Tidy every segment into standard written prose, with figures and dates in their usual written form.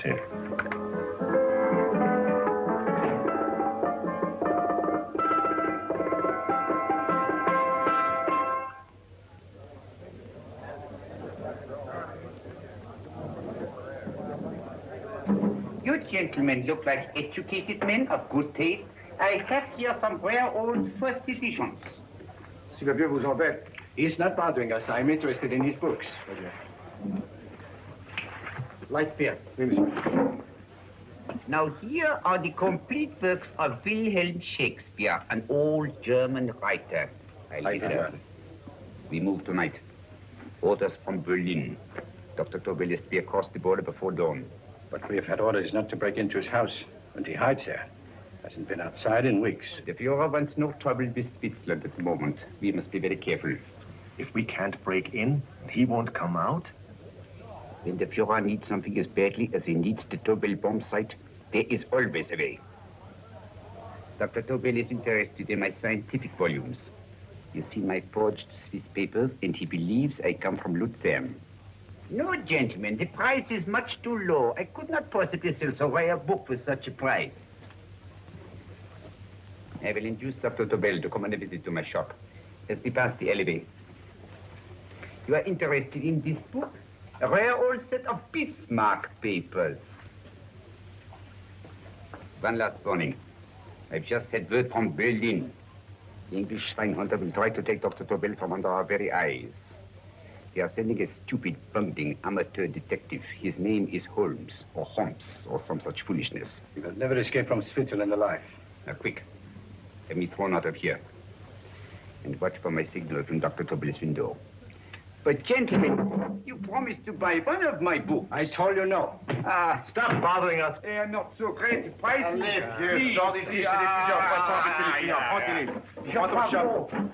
here. You gentlemen look like educated men of good taste. I have here some rare old first editions. Si le vieux vous embête. He's not bothering us. I'm interested in his books. Light beer. Oui, monsieur. Now here are the complete works of Wilhelm Shakespeare, an old German writer. We move tonight. Orders from Berlin. Dr. Tobel is to be across the border before dawn. But we have had orders not to break into his house, and he hides there. Hasn't been outside in weeks. The Führer wants no trouble with Switzerland at the moment. We must be very careful. If we can't break in, he won't come out? When the Führer needs something as badly as he needs the Tobel bomb site, there is always a way. Dr. Tobel is interested in my scientific volumes. He's seen my forged Swiss papers, and he believes I come from Lucerne. No, gentlemen, the price is much too low. I could not possibly sell so rare a book with such a price. I will induce Dr. Tobel to come on a visit to my shop as we pass the alleyway. You are interested in this book? A rare old set of Bismarck papers. One last warning. I've just had word from Berlin. The English spying hunter will try to take Dr. Tobel from under our very eyes. They are sending a stupid, bungling amateur detective. His name is Holmes, or some such foolishness. He will never escape from Switzerland alive. Now, quick. Have me thrown out of here. And watch for my signal from Dr. Tobel's window. But, gentlemen, you promised to buy one of my books. I told you no. Stop bothering us. They are not so great. The price is...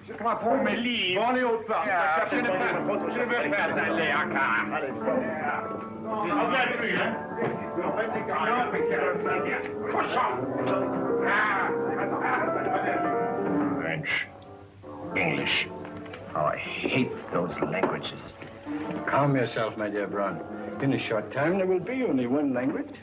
Je crois pour mes livres. Dans les hautes parts. Je vais faire un lascar. On va plus, hein? French. English. Oh, I hate those languages. Calm yourself, my dear Braun. In a short time, there will be only one language.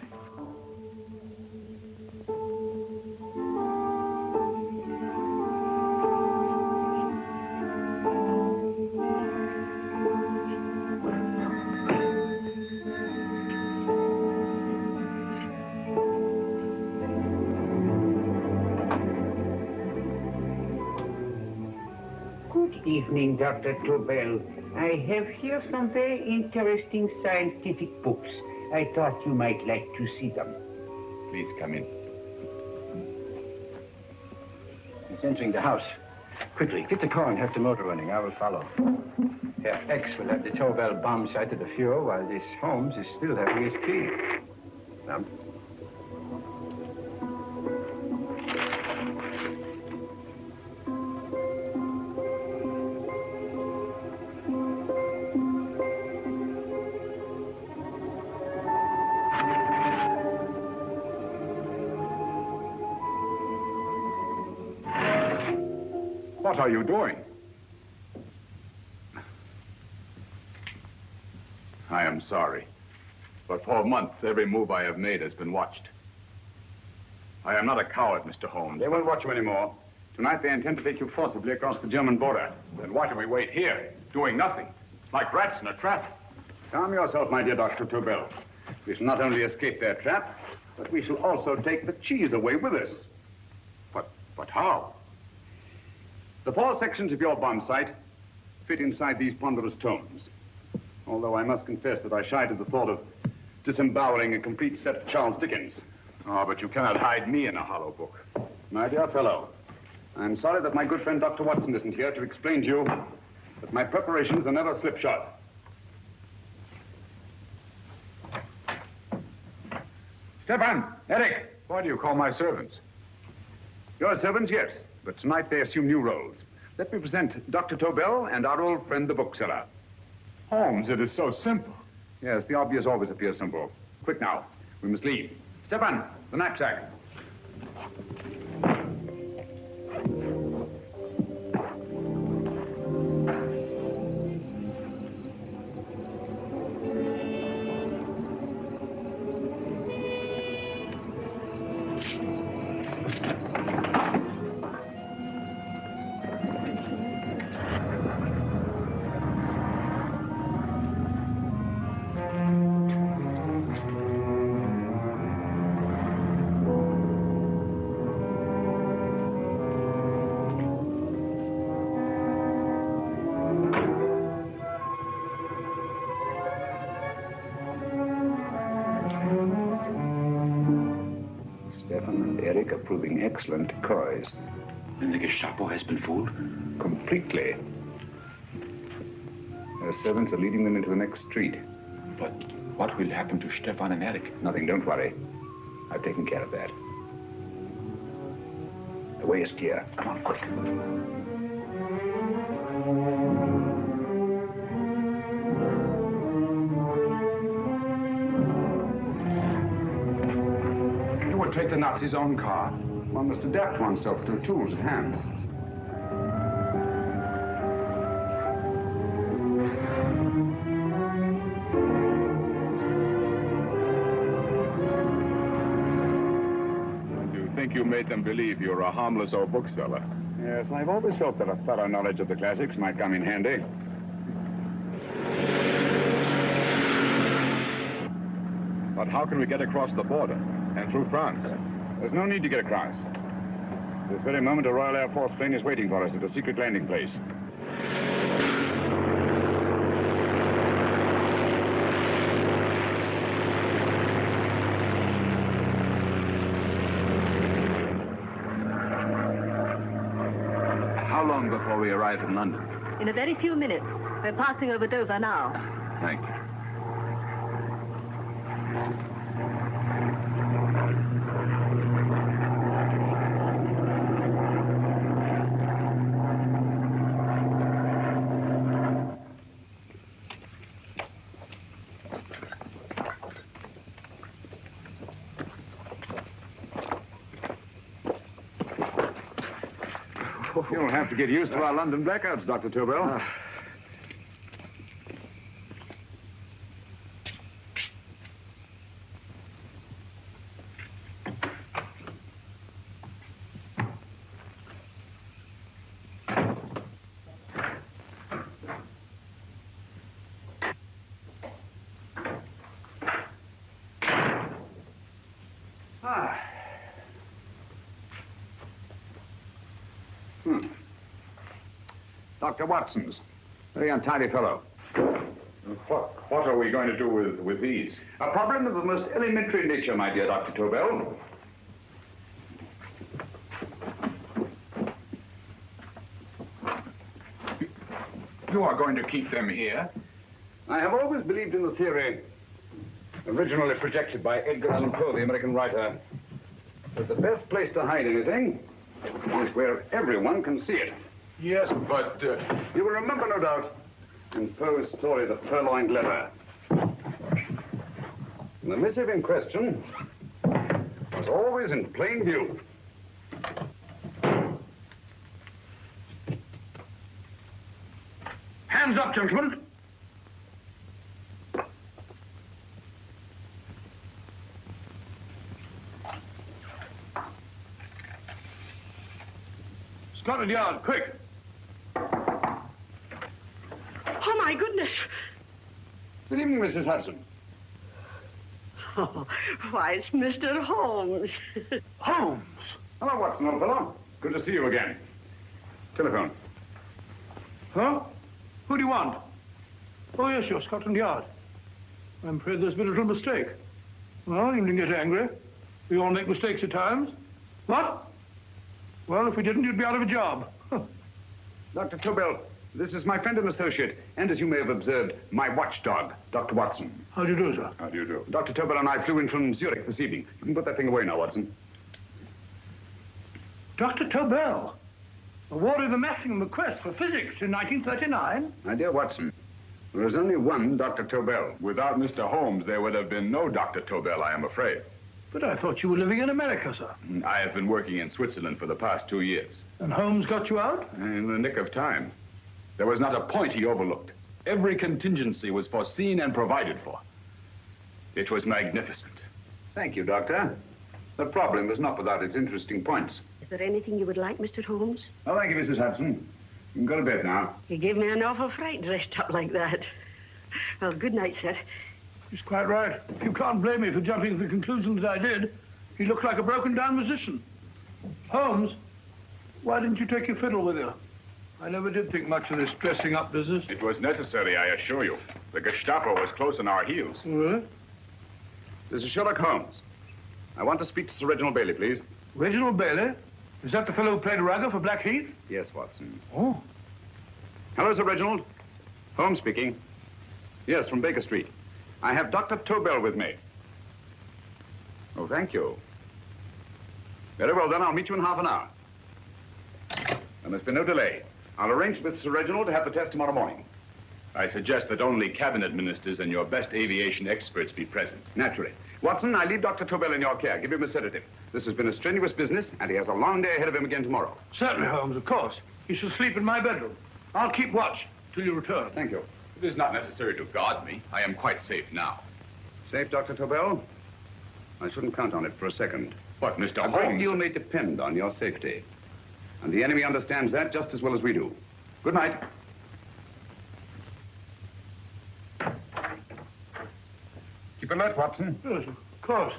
Evening, Dr. Tobel. I have here some very interesting scientific books. I thought you might like to see them. Please come in. He's entering the house. Quickly, get the car and have the motor running. I will follow. Herr X will have the Tobel bomb site to the Fuhrer, while this Holmes is still having his key. Now. What are you doing? I am sorry, but for months, every move I have made has been watched. I am not a coward, Mr. Holmes. They won't watch you anymore. Tonight, they intend to take you forcibly across the German border. Then why do we wait here, doing nothing, like rats in a trap? Calm yourself, my dear Dr. Tobel. We shall not only escape their trap, but we shall also take the cheese away with us. But how? The 4 sections of your bomb site fit inside these ponderous tomes. Although I must confess that I shied at the thought of disemboweling a complete set of Charles Dickens. Oh, but you cannot hide me in a hollow book. My dear fellow, I'm sorry that my good friend Dr. Watson isn't here to explain to you that my preparations are never slipshod. Stefan, Eric, why do you call my servants? Your servants, yes, but tonight they assume new roles. Let me present Dr. Tobel and our old friend, the bookseller. Holmes, it is so simple. Yes, the obvious always appears simple. Quick now, we must leave. Stefan, the knapsack. mistake of proving excellent decoys. Then the Gestapo has been fooled? Completely. Their servants are leading them into the next street. But what will happen to Stefan and Eric? Nothing, don't worry. I've taken care of that. The way is clear. Come on, quick. You would take the Nazis' own car. One must adapt oneself to the tools at hand. You made them believe you're a harmless old bookseller. Yes, I've always felt that a thorough knowledge of the classics might come in handy. But how can we get across the border and through France? There's no need to get across. This very moment, a Royal Air Force plane is waiting for us at a secret landing place. How long before we arrive in London? In a very few minutes. We're passing over Dover now. Thank you. You'll have to get used to our London blackouts, Dr. Tobel. Dr. Watson's. Very untidy fellow. What are we going to do with these? A problem of the most elementary nature, my dear Dr. Tobel. You are going to keep them here? I have always believed in the theory, originally projected by Edgar Allan Poe, the American writer, that the best place to hide anything is where everyone can see it. Yes, but... You will remember, no doubt, in Poe's story, The Purloined Letter. The missive in question was always in plain view. Hands up, gentlemen. Scotland Yard, quick. Oh, my goodness. Good evening, Mrs. Hudson. Oh, why, it's Mr. Holmes. Holmes! Hello, Watson, old fellow. Good to see you again. Telephone. Huh? Who do you want? Oh, yes, you're Scotland Yard. I'm afraid there's been a little mistake. Well, you needn't get angry. We all make mistakes at times. What? Well, if we didn't, you'd be out of a job. Dr. Tobel, this is my friend and associate, and as you may have observed, my watchdog, Dr. Watson. How do you do, sir? How do you do? Dr. Tobel and I flew in from Zurich this evening. You can put that thing away now, Watson. Dr. Tobel, awarded the Massingham Bequest for Physics in 1939. My dear Watson, there is only one Dr. Tobel. Without Mr. Holmes, there would have been no Dr. Tobel, I am afraid. But I thought you were living in America, sir. I have been working in Switzerland for the past 2 years. And Holmes got you out? In the nick of time. There was not a point he overlooked. Every contingency was foreseen and provided for. It was magnificent. Thank you, Doctor. The problem is not without its interesting points. Is there anything you would like, Mr. Holmes? Oh, thank you, Mrs. Hudson. You can go to bed now. You gave me an awful fright dressed up like that. Well, good night, sir. He's quite right. You can't blame me for jumping to the conclusion that I did. He looked like a broken-down musician. Holmes, why didn't you take your fiddle with you? I never did think much of this dressing-up business. It was necessary, I assure you. The Gestapo was close on our heels. Really? This is Sherlock Holmes. I want to speak to Sir Reginald Bailey, please. Reginald Bailey? Is that the fellow who played Ragger for Blackheath? Yes, Watson. Oh. Hello, Sir Reginald. Holmes speaking. Yes, from Baker Street. I have Dr. Tobel with me. Oh, thank you. Very well, then. I'll meet you in half an hour. There must be no delay. I'll arrange with Sir Reginald to have the test tomorrow morning. I suggest that only cabinet ministers and your best aviation experts be present. Naturally. Watson, I leave Dr. Tobel in your care. Give him a sedative. This has been a strenuous business, and he has a long day ahead of him again tomorrow. Certainly, Holmes, of course. He shall sleep in my bedroom. I'll keep watch till you return. Thank you. It is not necessary to guard me. I am quite safe now. Safe, Dr. Tobel? I shouldn't count on it for a second. But, Mr. A great Holmes... deal may depend on your safety. And the enemy understands that just as well as we do. Good night. Keep alert, Watson. Yes, of course.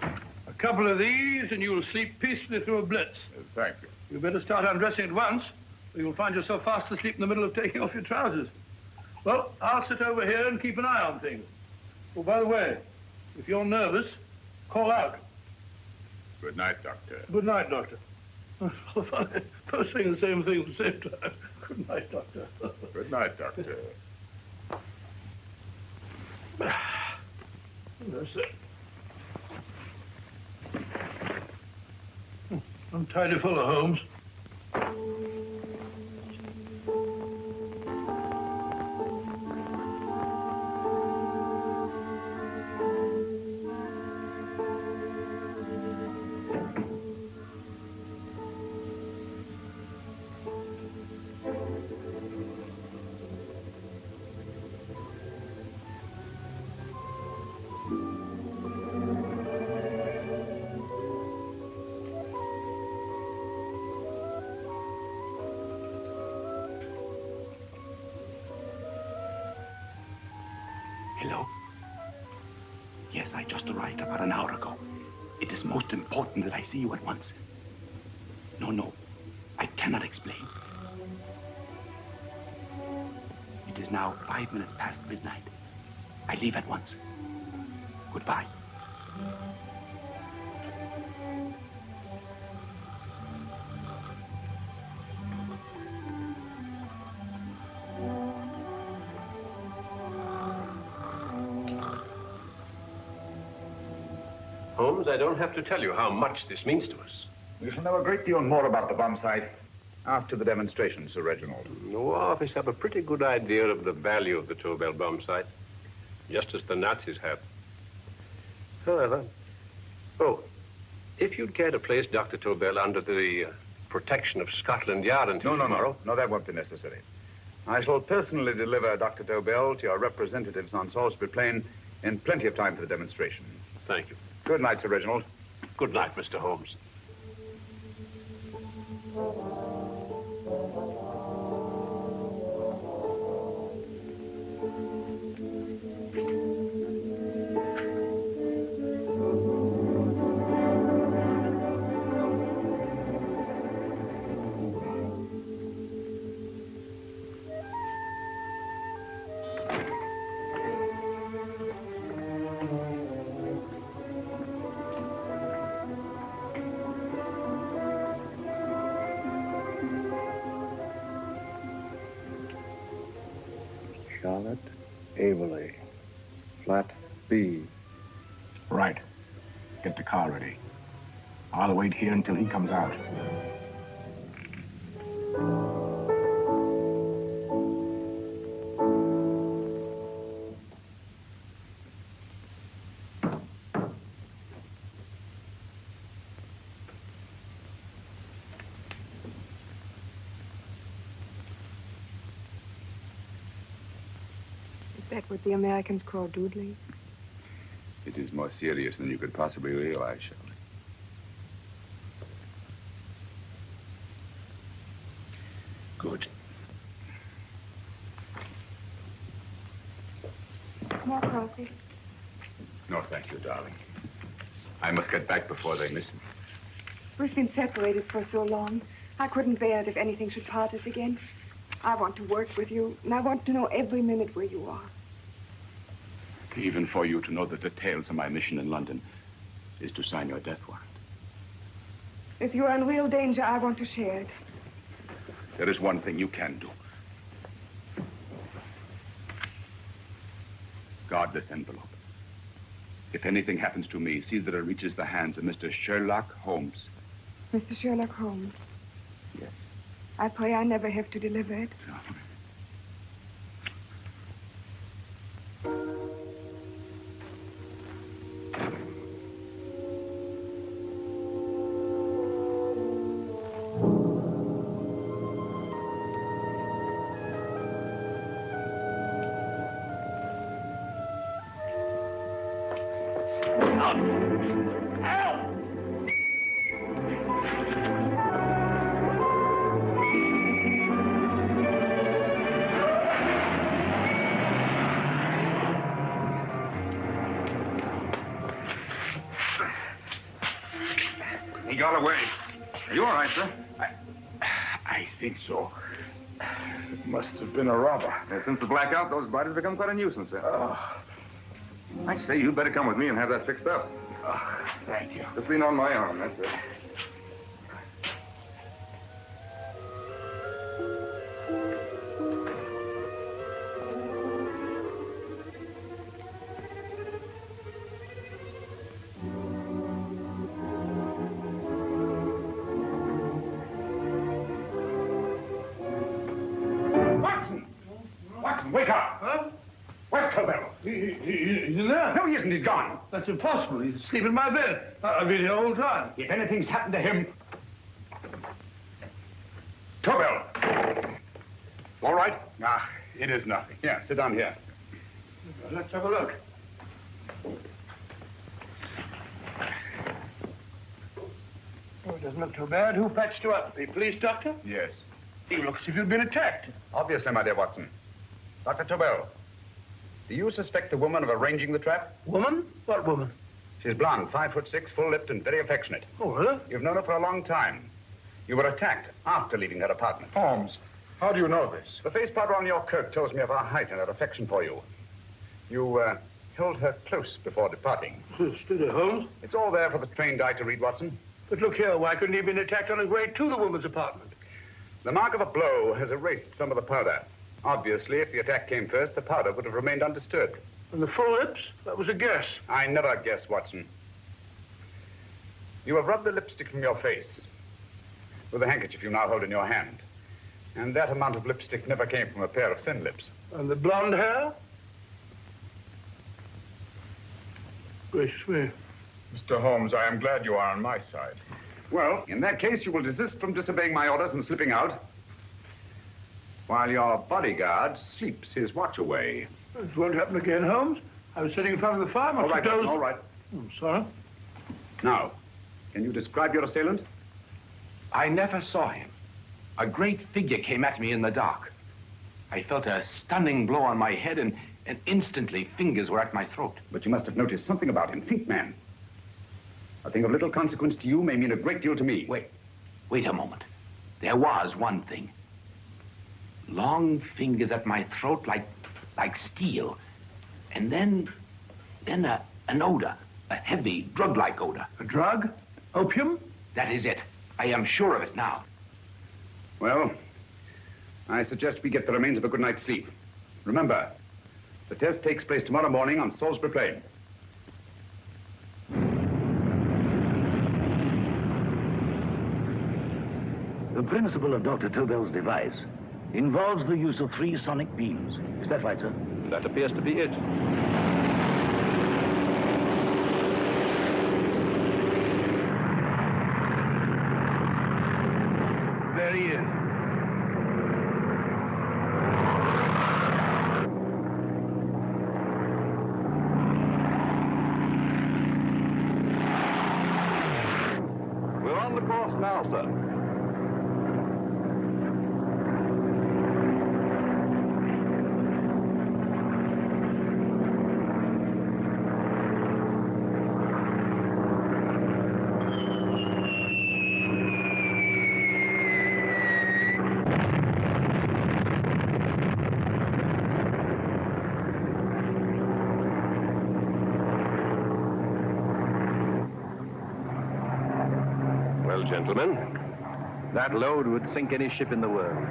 A couple of these, and you'll sleep peacefully through a blitz. Thank you. You better start undressing at once, or you'll find yourself fast asleep in the middle of taking off your trousers. Well, I'll sit over here and keep an eye on things. Oh, by the way, if you're nervous, call out. Good night, Doctor. Good night, Doctor. First saying the same thing at the same time. Good night, Doctor. Good night, Doctor. That's it. Untidy fellow, Holmes. Hello? Yes, I just arrived about an hour ago. It is most important that I see you at once. No, I cannot explain. It is now 5 minutes past midnight. I leave at once. Goodbye. Holmes, I don't have to tell you how much this means to us. We shall know a great deal more about the bomb site after the demonstration, Sir Reginald. The War Office have a pretty good idea of the value of the Tobel bomb site, just as the Nazis have. However, if you'd care to place Dr. Tobel under the protection of Scotland Yard until tomorrow... No, that won't be necessary. I shall personally deliver Dr. Tobel to your representatives on Salisbury Plain in plenty of time for the demonstration. Thank you. Good night, Sir Reginald. Good night, Mr. Holmes. Charlotte Averley, flat B. Right. Get the car ready. I'll wait here until he comes out. Is that what the Americans call doodling? It is more serious than you could possibly realize, Shirley. Good. More coffee? No, thank you, darling. I must get back before they miss me. We've been separated for so long. I couldn't bear it if anything should part us again. I want to work with you, and I want to know every minute where you are. Even for you to know the details of my mission in London, is to sign your death warrant. If you are in real danger, I want to share it. There is one thing you can do. Guard this envelope. If anything happens to me, see that it reaches the hands of Mr. Sherlock Holmes. Mr. Sherlock Holmes. Yes. I pray I never have to deliver it. He got away. Are you all right, sir? I think so. It must have been a robber. Since the blackout, those bodies have become quite a nuisance, sir. I say, you'd better come with me and have that fixed up. Thank you. Just lean on my arm, that's it. Wake up! Huh? Where's Tobel? He's in there. No, he isn't. He's gone. That's impossible. He's asleep in my bed. I've been here the whole time. If anything's happened to him... Tobel! All right? Ah, it is nothing. Here, sit down here. Let's have a look. Oh, it doesn't look too bad. Who patched you up? The police doctor? Yes. You look as if you'd been attacked. Obviously, my dear Watson. Dr. Tobel, do you suspect the woman of arranging the trap? Woman? What woman? She's blonde, 5'6", full-lipped, and very affectionate. Oh, really? You've known her for a long time. You were attacked after leaving her apartment. Holmes, how do you know this? The face powder on your coat tells me of her height and her affection for you. You held her close before departing. Steady, Holmes. It's all there for the trained eye to read, Watson. But look here, why couldn't he have been attacked on his way to the woman's apartment? The mark of a blow has erased some of the powder. Obviously, if the attack came first, the powder would have remained undisturbed. And the full lips? That was a guess. I never guess, Watson. You have rubbed the lipstick from your face with the handkerchief you now hold in your hand. And that amount of lipstick never came from a pair of thin lips. And the blonde hair? Gracious me. Mr. Holmes, I am glad you are on my side. Well, in that case, you will desist from disobeying my orders and slipping out, while your bodyguard sleeps his watch away. It won't happen again, Holmes. I was sitting in front of the fire. All right, Watson, all right. I'm sorry. Now, can you describe your assailant? I never saw him. A great figure came at me in the dark. I felt a stunning blow on my head, and instantly fingers were at my throat. But you must have noticed something about him. Think, man. A thing of little consequence to you may mean a great deal to me. Wait a moment. There was one thing. Long fingers at my throat like steel. And then an odor, a heavy, drug-like odor. A drug? Opium? That is it. I am sure of it now. Well, I suggest we get the remains of a good night's sleep. Remember, the test takes place tomorrow morning on Salisbury Plain. The principle of Dr. Tobel's device involves the use of 3 sonic beams. Is that right, sir? That appears to be it. There he is. We're on the course now, sir. gentlemen. That load would sink any ship in the world.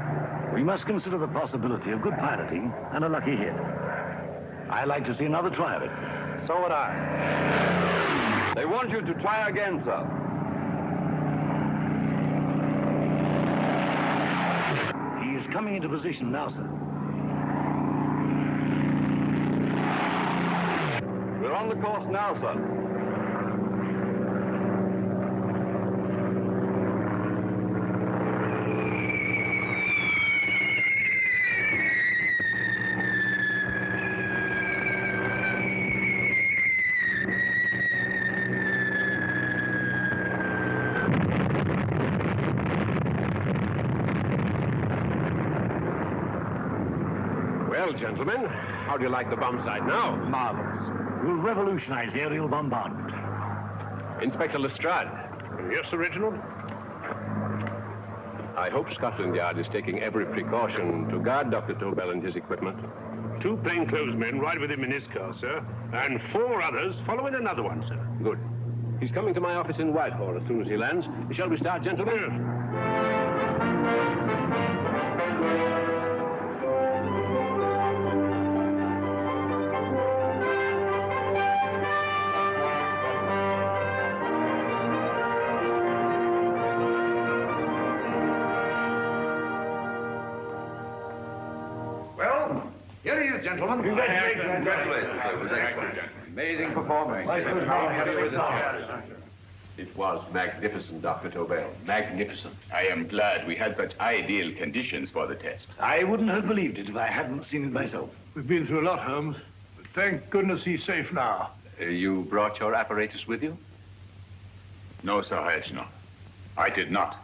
We must consider the possibility of good piloting and a lucky hit. I'd like to see another try of it. So would I. They want you to try again, sir. He is coming into position now, sir. We're on the course now, sir. Well, gentlemen, how do you like the bomb sight now? Marvelous. Will revolutionize aerial bombardment. Inspector Lestrade. Yes, Sir Reginald? I hope Scotland Yard is taking every precaution to guard Dr. Tobel and his equipment. 2 plainclothesmen ride with him in his car, sir, and 4 others follow in another one, sir. Good. He's coming to my office in Whitehall as soon as he lands. Shall we start, gentlemen? Yes. Here he is, gentlemen. Congratulations. Congratulations, sir. It was excellent. Amazing performance. It was magnificent, Dr. Tobel. Magnificent. I am glad we had such ideal conditions for the test. I wouldn't have believed it if I hadn't seen it myself. We've been through a lot, Holmes, but thank goodness he's safe now. You brought your apparatus with you? No, Sir Reginald. I did not.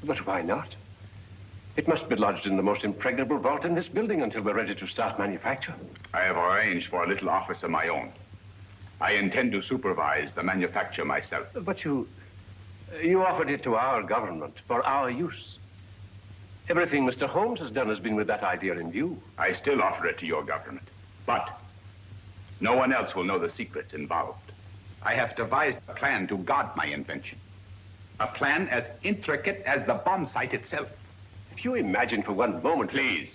But why not? It must be lodged in the most impregnable vault in this building until we're ready to start manufacture. I have arranged for a little office of my own. I intend to supervise the manufacture myself. But you offered it to our government for our use. Everything Mr. Holmes has done has been with that idea in view. I still offer it to your government. But no one else will know the secrets involved. I have devised a plan to guard my invention. A plan as intricate as the bomb sight itself. If you imagine for one moment... Please.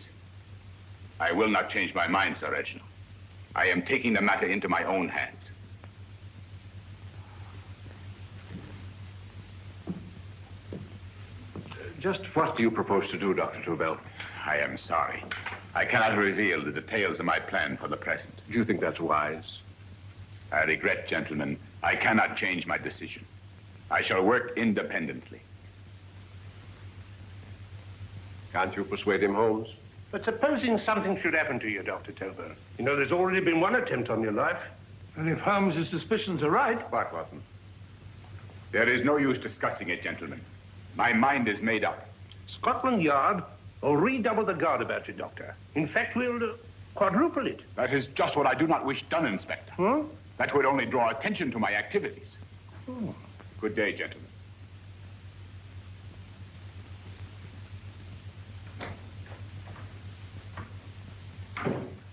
I will not change my mind, Sir Reginald. I am taking the matter into my own hands. Just what do you propose to do, Dr. Tobel? I am sorry. I cannot reveal the details of my plan for the present. Do you think that's wise? I regret, gentlemen, I cannot change my decision. I shall work independently. Can't you persuade him, Holmes? But supposing something should happen to you, Dr. Tobel. You know, there's already been one attempt on your life. And if Holmes' suspicions are right... What, Watson? There is no use discussing it, gentlemen. My mind is made up. Scotland Yard will redouble the guard about you, Doctor. In fact, we'll quadruple it. That is just what I do not wish done, Inspector. Huh? That would only draw attention to my activities. Oh. Good day, gentlemen.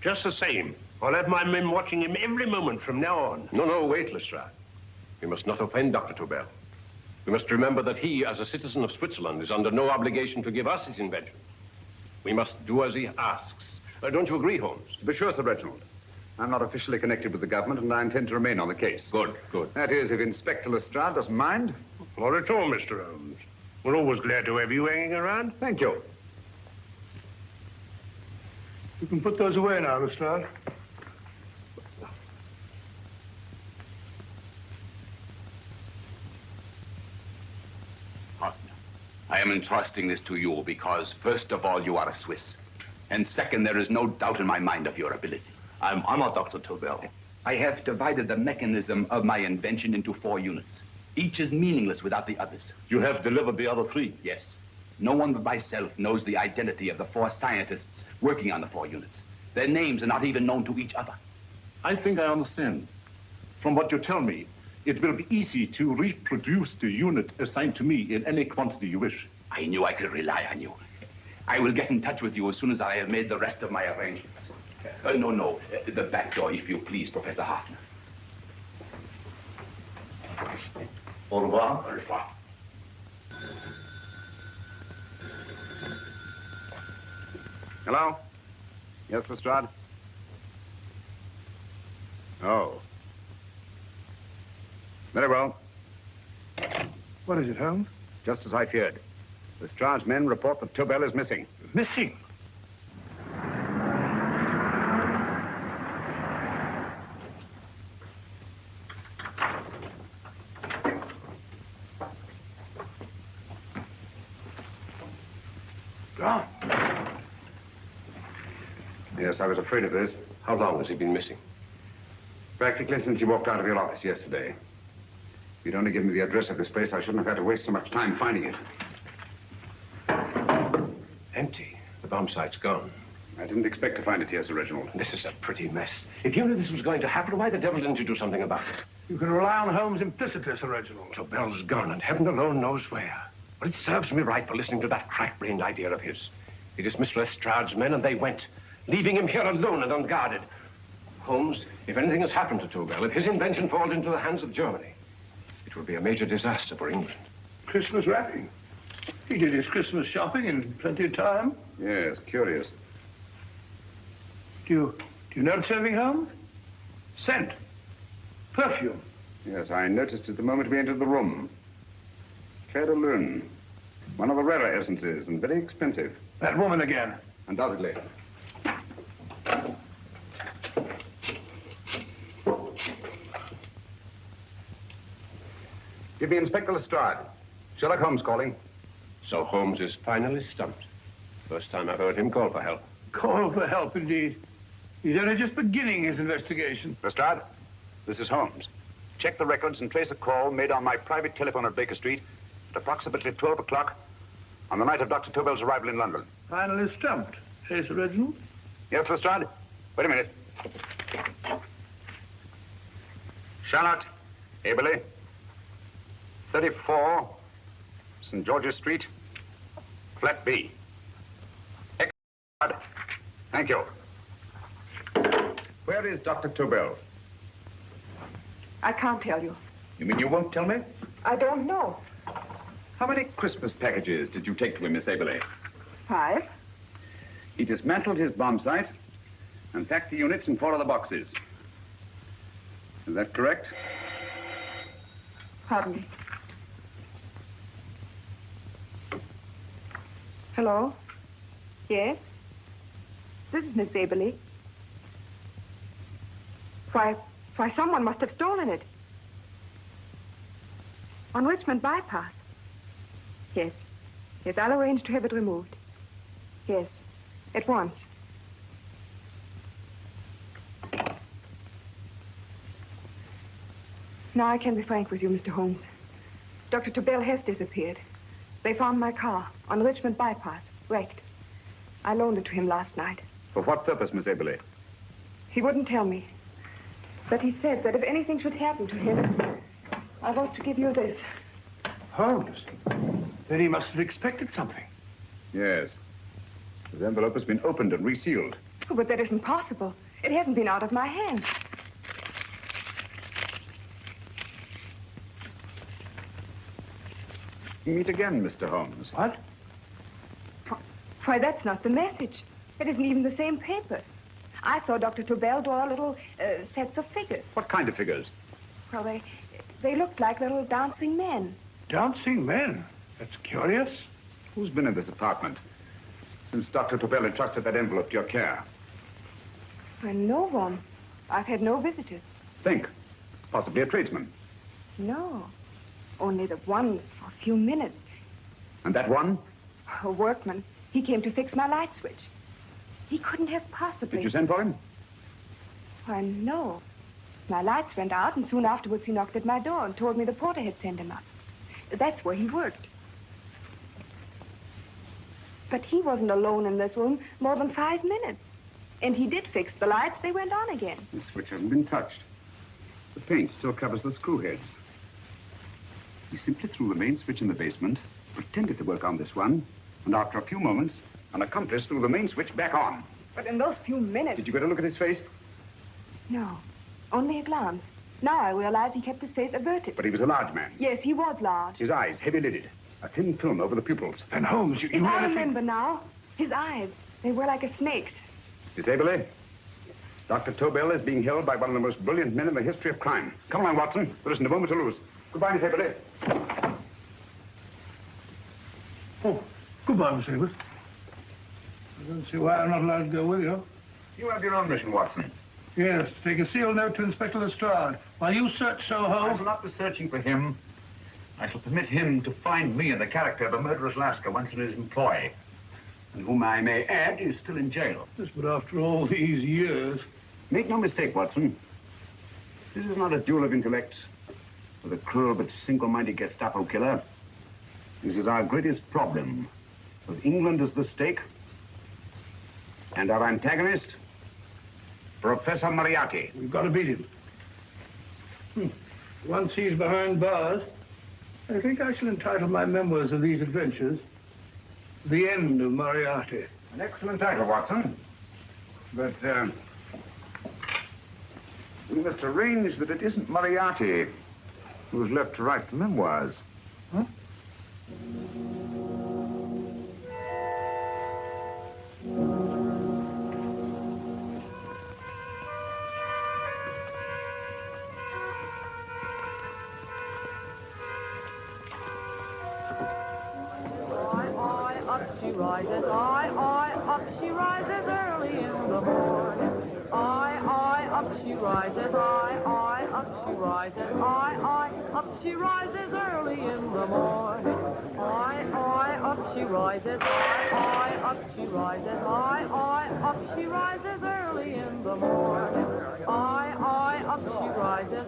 Just the same, I'll have my men watching him every moment from now on. No, wait, Lestrade. We must not offend Dr. Tobel. We must remember that he, as a citizen of Switzerland, is under no obligation to give us his invention. We must do as he asks. Don't you agree, Holmes? To be sure, Sir Reginald. I'm not officially connected with the government, and I intend to remain on the case. Good. That is, if Inspector Lestrade doesn't mind. Not at all, Mr. Holmes. We're always glad to have you hanging around. Thank you. You can put those away now, Lestrade. Partner, I am entrusting this to you because, first of all, you are a Swiss. And second, there is no doubt in my mind of your ability. I'm honored, Dr. Tobel. I have divided the mechanism of my invention into 4 units. Each is meaningless without the others. You have delivered the other 3? Yes. No one but myself knows the identity of the 4 scientists working on the 4 units. Their names are not even known to each other. I think I understand. From what you tell me, it will be easy to reproduce the unit assigned to me in any quantity you wish. I knew I could rely on you. I will get in touch with you as soon as I have made the rest of my arrangements. No. The back door, if you please, Professor Hoffner. Au revoir. Au revoir. Hello? Yes, Lestrade? Oh. Very well. What is it, Holmes? Just as I feared. Lestrade's men report that Tobel is missing. Missing? Gone. Yes, I was afraid of this. How long has he been missing? Practically since he walked out of your office yesterday. If you'd only given me the address of this place, I shouldn't have had to waste so much time finding it. Empty. The bomb site's gone. I didn't expect to find it here, Sir Reginald. This is a pretty mess. If you knew this was going to happen, why the devil didn't you do something about it? You can rely on Holmes implicitly, Sir Reginald. Tobel's gone, and heaven alone knows where. Well, it serves me right for listening to that crack-brained idea of his. He dismissed Lestrade's men, and they went, leaving him here alone and unguarded. Holmes, if anything has happened to Tobel, if his invention falls into the hands of Germany, it will be a major disaster for England. Christmas wrapping. He did his Christmas shopping in plenty of time. Yes, curious. Do you notice anything, Holmes? Scent. Perfume. Yes, I noticed it the moment we entered the room. Claire de Lune. One of the rarer essences, and very expensive. That woman again. Undoubtedly. Give me Inspector Lestrade. Sherlock Holmes calling. So Holmes is finally stumped. First time I've heard him call for help. Call for help, indeed. He's only just beginning his investigation. Lestrade, this is Holmes. Check the records and trace a call made on my private telephone at Baker Street at approximately 12 o'clock on the night of Dr. Tobel's arrival in London. Finally stumped. Hey, Sir Reginald? Yes, Lestrade? Wait a minute. Charlotte, Aberley, 34, St. George's Street, flat B. Thank you. Where is Dr. Tobel? I can't tell you. You mean you won't tell me? I don't know. How many Christmas packages did you take to him, Miss Aberley? 5. He dismantled his bomb site and packed the units in 4 of the boxes. Is that correct? Pardon me. Hello? Yes? This is Miss Aberley. Why, someone must have stolen it. On Richmond Bypass. Yes. Yes, I'll arrange to have it removed. Yes, at once. Now I can be frank with you, Mr. Holmes. Dr. Tobel has disappeared. They found my car on Richmond Bypass, wrecked. I loaned it to him last night. For what purpose, Miss Aberley? He wouldn't tell me. But he said that if anything should happen to him, I want to give you this. Holmes? Then he must have expected something. Yes. His envelope has been opened and resealed. Oh, but that isn't possible. It hasn't been out of my hands. Meet again, Mr. Holmes. What? Why, that's not the message. It isn't even the same paper. I saw Dr. Tobel draw little sets of figures. What kind of figures? Well, they looked like little dancing men. Dancing men? That's curious. Who's been in this apartment since Dr. Tobel entrusted that envelope to your care? Well, no one. I've had no visitors. Think. Possibly a tradesman. No. Only the one for a few minutes. And that one? A workman. He came to fix my light switch. He couldn't have possibly... Did you send for him? Why, no. My lights went out, and soon afterwards he knocked at my door and told me the porter had sent him up. That's where he worked. But he wasn't alone in this room more than 5 minutes. And he did fix the lights. They went on again. The switch hasn't been touched. The paint still covers the screw heads. He simply threw the main switch in the basement, pretended to work on this one, and after a few moments, an accomplice threw the main switch back on. But in those few minutes... Did you get a look at his face? No, only a glance. Now I realize he kept his face averted. But he was a large man. Yes, he was large. His eyes heavy-lidded. A thin film over the pupils. And Holmes, you I remember now. His eyes. They were like a snake's. Miss Aberley, Dr. Tobel is being held by one of the most brilliant men in the history of crime. Come along, Watson. There isn't a moment to lose. Goodbye, Miss Aberley. Oh, goodbye, Miss Abbott. I don't see why I'm not allowed to go with you. You have your own mission, Watson. Yes, to take a sealed note to Inspector Lestrade. While you search Soho... I shall not be searching for him. I shall permit him to find me in the character of a murderous lascar once in his employ, and whom I may add is still in jail. Yes, but after all these years... Make no mistake, Watson. This is not a duel of intellects with a cruel but single-minded Gestapo killer. This is our greatest problem, with England as the stake, and our antagonist, Professor Moriarty. We've got to beat him. Once he's behind bars, I think I shall entitle my memoirs of these adventures, The End of Moriarty. An excellent title, Watson. But, we must arrange that it isn't Moriarty who's left to write the memoirs. Huh? Up she rises early in the morning. Up she rises, up she rises, up she rises early in the morning. Up she rises, up she rises, up she rises early in the morning. Up she rises,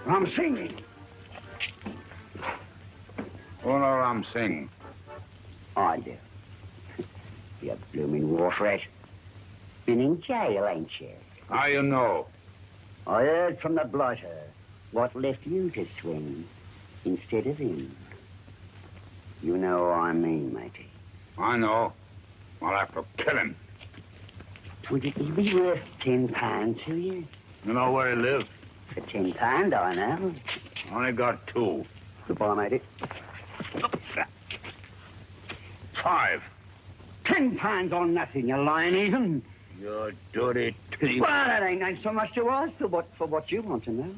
Ram Singh. Oh, no, Ram Singh. I do. You blooming wharf rat. Been in jail, ain't you? How you know? I heard from the blotter what left you to swing instead of him. You know what I mean, matey. I know. I'll have to kill him. Would it be worth £10 to you? You know where he lives? For £10, I know. Only got 2. Goodbye, matey. 5. £10 on nothing, you lying heathen. You dirty thief. Well, that ain't so much to ask for what you want to know.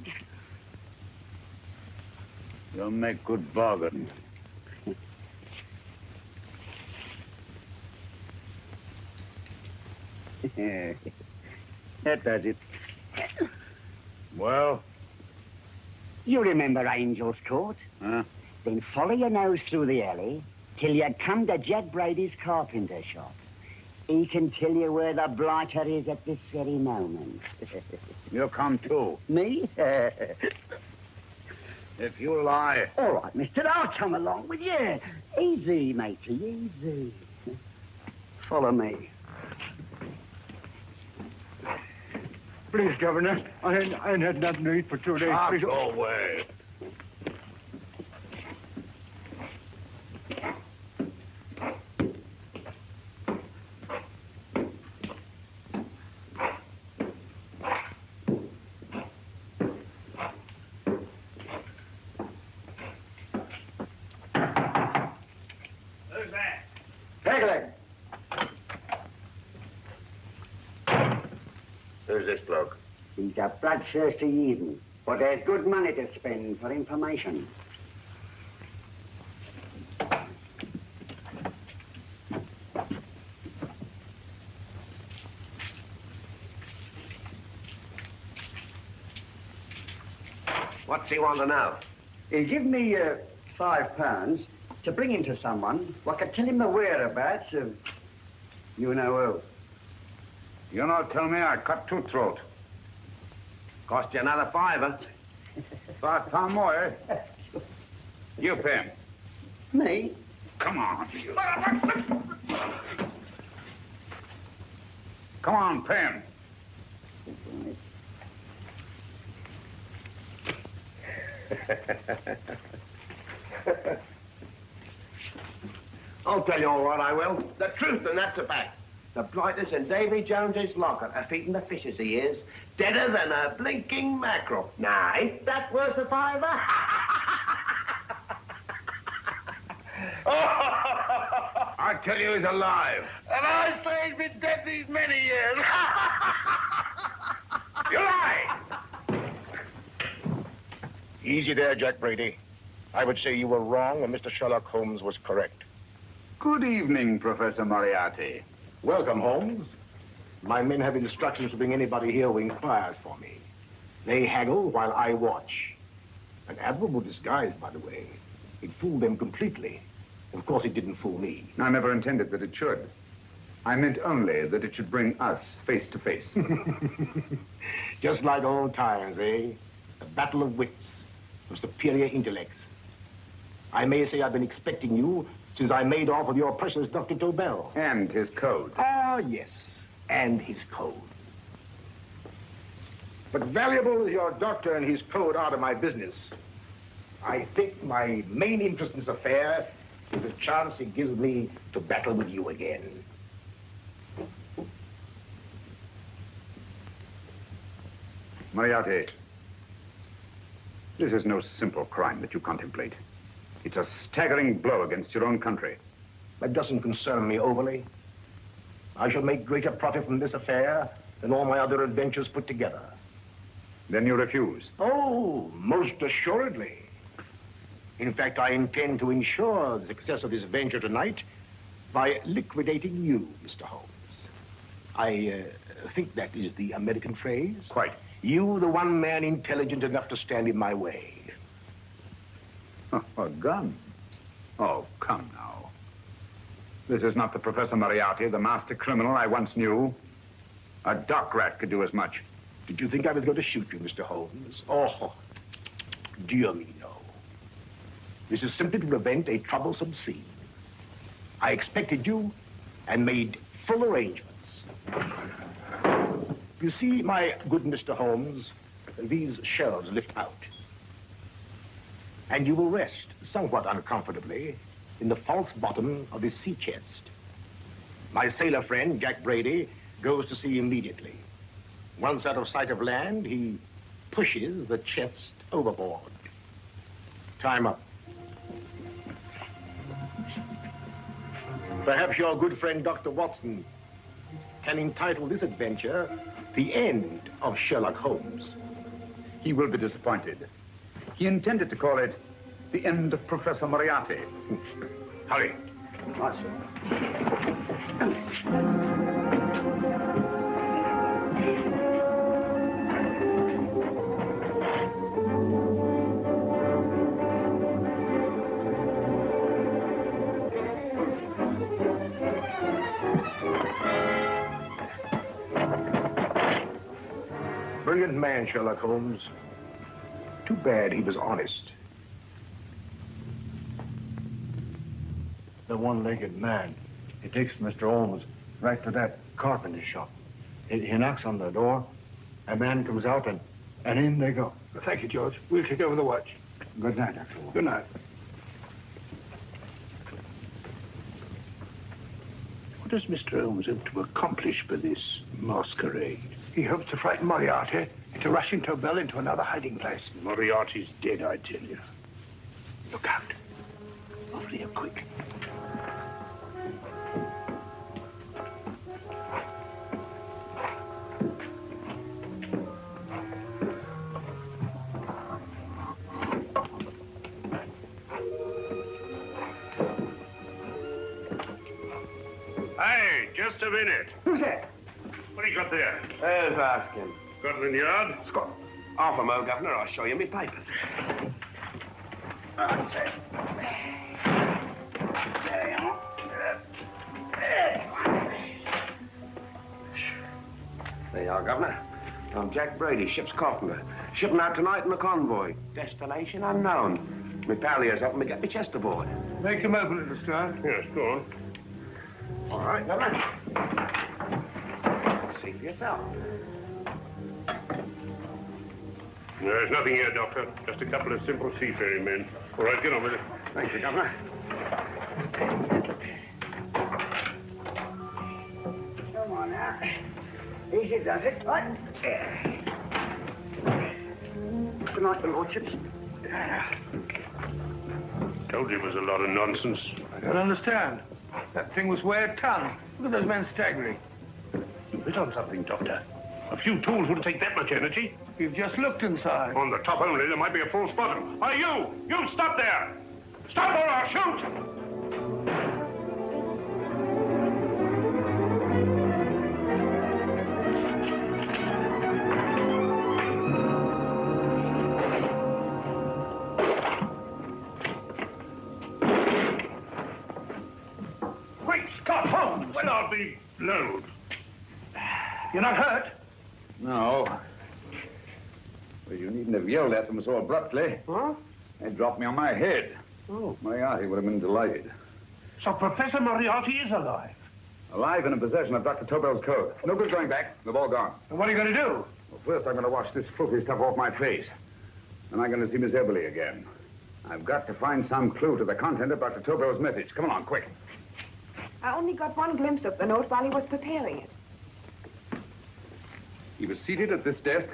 You'll make good bargain. That does it. Well? You remember Angel's Court? Huh? Then follow your nose through the alley till you come to Jack Brady's carpenter shop. He can tell you where the blighter is at this very moment. You come too. Me? If you lie... All right, mister, I'll come along with you. Easy, matey, easy. Follow me. Please, Governor, I ain't had nothing to eat for 2 days. Please. Go away. Who's that? Pegleg. Who's this bloke? He's a bloodthirsty heathen, but there's good money to spend for information. What's he want to know? He give me £5 to bring him to someone who could tell him the whereabouts of you know who. You not tell me I cut two throat. Cost you another £5. £5 more, eh? You pay him. Me? Come on. Come on, pay him. I'll tell you all right, I will. The truth, and that's a fact. The blighters in Davy Jones's locker are feeding the fishes he is, deader than a blinking mackerel. Now, ain't that worth a £5? I tell you he's alive. And I say he's been dead these many years. You lie! Easy there, Jack Brady. I would say you were wrong and Mr. Sherlock Holmes was correct. Good evening, Professor Moriarty. Welcome, Holmes. My men have instructions to bring anybody here who inquires for me. They haggle while I watch. An admirable disguise, by the way. It fooled them completely. Of course, it didn't fool me. I never intended that it should. I meant only that it should bring us face to face. Just like old times, eh? A battle of wits, of superior intellects. I may say I've been expecting you since I made off with your precious Dr. Tobel. And his code. Ah, yes, and his code. But valuable as your doctor and his code are to my business, I think my main interest in this affair is the chance it gives me to battle with you again. Moriarty, this is no simple crime that you contemplate. It's a staggering blow against your own country. That doesn't concern me overly. I shall make greater profit from this affair than all my other adventures put together. Then you refuse? Oh, most assuredly. In fact, I intend to ensure the success of this venture tonight by liquidating you, Mr. Holmes. I think that is the American phrase. Quite. You, the one man intelligent enough to stand in my way. A gun? Oh, come now. This is not the Professor Moriarty, the master criminal I once knew. A dock rat could do as much. Did you think I was going to shoot you, Mr. Holmes? Oh, dear me, no. This is simply to prevent a troublesome scene. I expected you and made full arrangements. You see, my good Mr. Holmes, these shelves lift out. And you will rest somewhat uncomfortably in the false bottom of this sea chest. My sailor friend, Jack Brady, goes to sea immediately. Once out of sight of land, he pushes the chest overboard. Time up. Perhaps your good friend, Dr. Watson, can entitle this adventure The End of Sherlock Holmes. He will be disappointed. He intended to call it The End of Professor Moriarty. Hurry. Right, Brilliant man, Sherlock Holmes. Too bad he was honest. The one-legged man. He takes Mr. Holmes right to that carpenter shop. He knocks on the door. A man comes out, and in they go. Thank you, George. We'll take over the watch. Good night, Dr. Holmes. Good night. What does Mr. Holmes hope to accomplish by this masquerade? He hopes to frighten Moriarty into rushing Tobel into another hiding place. Moriarty's dead, I tell you. Look out. Over here, quick. Hey, just a minute. Who's that? What do you got there? Who's asking? Scotland Yard? Half a mo, Governor. I'll show you my papers. There you are. There you are, Governor. I'm Jack Brady, ship's carpenter. Shipping out tonight in the convoy. Destination unknown. My pal here's helping me get my chest aboard. Make him open it, Lestrade. Yes, go on. All right, Governor. See for yourself. There's nothing here, Doctor. Just a couple of simple seafaring men. All right, get on with it. Thank you, Governor. Come on now. Easy does it. What? Good night, your lordships. Told you it was a lot of nonsense. I don't understand. That thing was way a ton. Look at those men staggering. You hit on something, Doctor. A few tools wouldn't take that much energy. We've just looked inside. On the top only, there might be a false bottom. Hey, you! You stop there! Stop or I'll shoot! Great Scott, Holmes! Well, I'll be blowed. You're not hurt? No. Well, you needn't have yelled at them so abruptly. Huh? They dropped me on my head. Oh. Moriarty would have been delighted. So Professor Moriarty is alive? Alive and in possession of Dr. Tobel's code. No good going back. They've all gone. And what are you going to do? Well, first I'm going to wash this filthy stuff off my face. Then I'm going to see Miss Eberly again. I've got to find some clue to the content of Dr. Tobel's message. Come along, quick. I only got one glimpse of the note while he was preparing it. He was seated at this desk.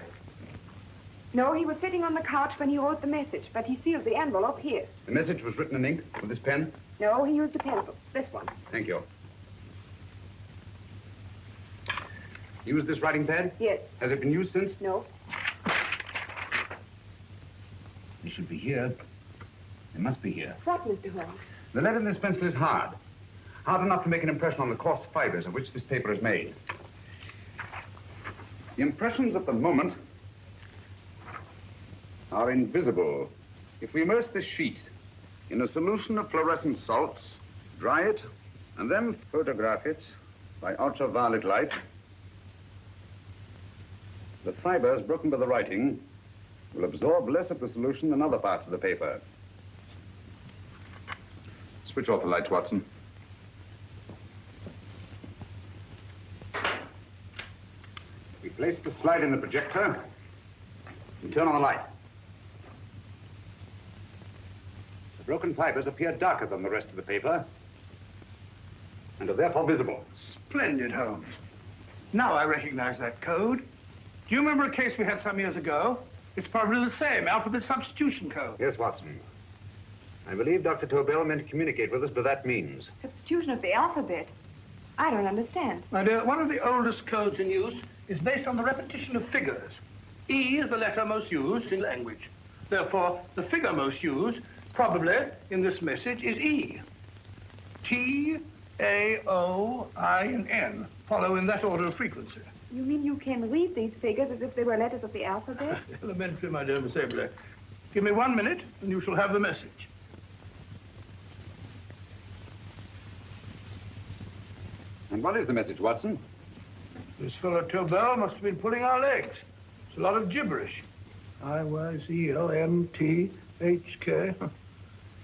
No, he was sitting on the couch when he wrote the message, but he sealed the envelope here. The message was written in ink with this pen. No, he used a pencil. This one. Thank you. Used this writing pad? Yes. Has it been used since? No. It should be here. It must be here. What, Mr. Holmes? The lead in this pencil is hard. Hard enough to make an impression on the coarse fibers of which this paper is made. The impressions at the moment are invisible. If we immerse this sheet in a solution of fluorescent salts, dry it, and then photograph it by ultraviolet light, the fibers broken by the writing will absorb less of the solution than other parts of the paper. Switch off the lights, Watson. We place the slide in the projector and turn on the light. The broken fibers appear darker than the rest of the paper and are therefore visible. Splendid, Holmes. Now I recognize that code. Do you remember a case we had some years ago? It's probably the same, alphabet substitution code. Yes, Watson. I believe Dr. Tobel meant to communicate with us by that means. Substitution of the alphabet. I don't understand. My dear, one of the oldest codes in use is based on the repetition of figures. E is the letter most used in language. Therefore, the figure most used, probably, in this message, is E. T, A, O, I, and N follow in that order of frequency. You mean you can read these figures as if they were letters of the alphabet? Elementary, my dear Miss Eberly. Give me 1 minute, and you shall have the message. And what is the message, Watson? This fellow Tobel must have been pulling our legs. It's a lot of gibberish. I-Y-Z-L-M-T-H-K.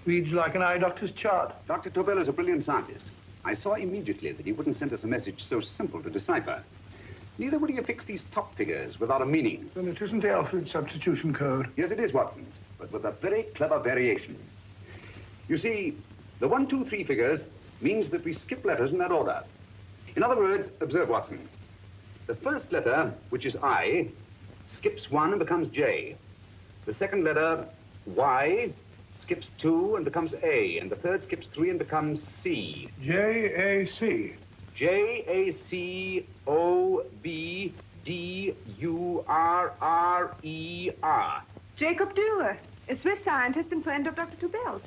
Reads like an eye doctor's chart. Dr. Tobel is a brilliant scientist. I saw immediately that he wouldn't send us a message so simple to decipher. Neither would he affix these top figures without a meaning. Then it isn't the alphabet substitution code. Yes, it is, Watson, but with a very clever variation. You see, the 1, 2, 3 figures means that we skip letters in that order. In other words, observe, Watson. The first letter, which is I, skips 1 and becomes J. The second letter, Y, skips 2 and becomes A. And the third skips 3 and becomes C. J-A-C. J-A-C-O-B-D-U-R-R-E-R. Jacob Dewar, a Swiss scientist and friend of Dr. Tobel's.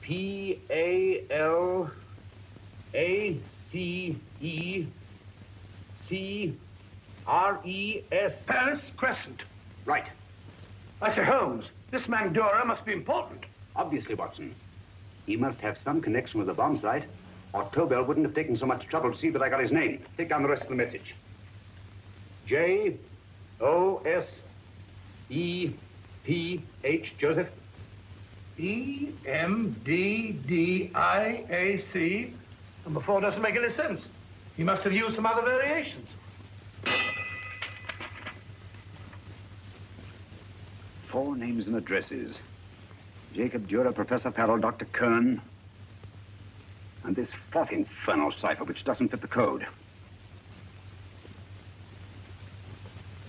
P-A-L-A-C-E-C-R-E-S. Paris Crescent. Right. I say, Holmes, this man Dora must be important. Obviously, Watson. He must have some connection with the bomb site, or Tobel wouldn't have taken so much trouble to see that I got his name. Take down the rest of the message. J-O-S-E-P-H, Joseph. E-M-D-D-I-A-C. Number 4 doesn't make any sense. He must have used some other variations. Four names and addresses. Jacob Dura, Professor Farrell, Dr. Kern. And this fourth infernal cipher, which doesn't fit the code.